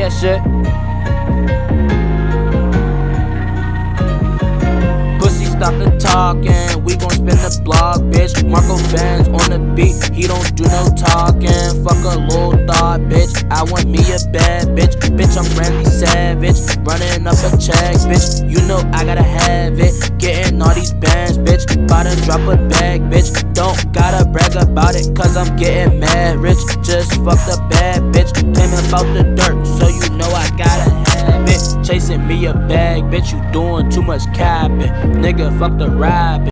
that shit. Pussy stop the talking, we gon' spin the block, bitch. Marco Benz on the beat, he don't do no talking. Fuck a little thought, bitch. I want me a bad bitch. Bitch, I'm Randy Savage, running up a check, bitch. You know I gotta have it, getting all these bands, bitch. Bout to drop a bag, bitch. Don't gotta brag about it, cause I'm getting mad rich. Just fucked a bad bitch, claiming about the dirt, so you know I gotta have it. Chasing me a bag, bitch, you doing too much capping. Nigga, fuck the ride, bitch.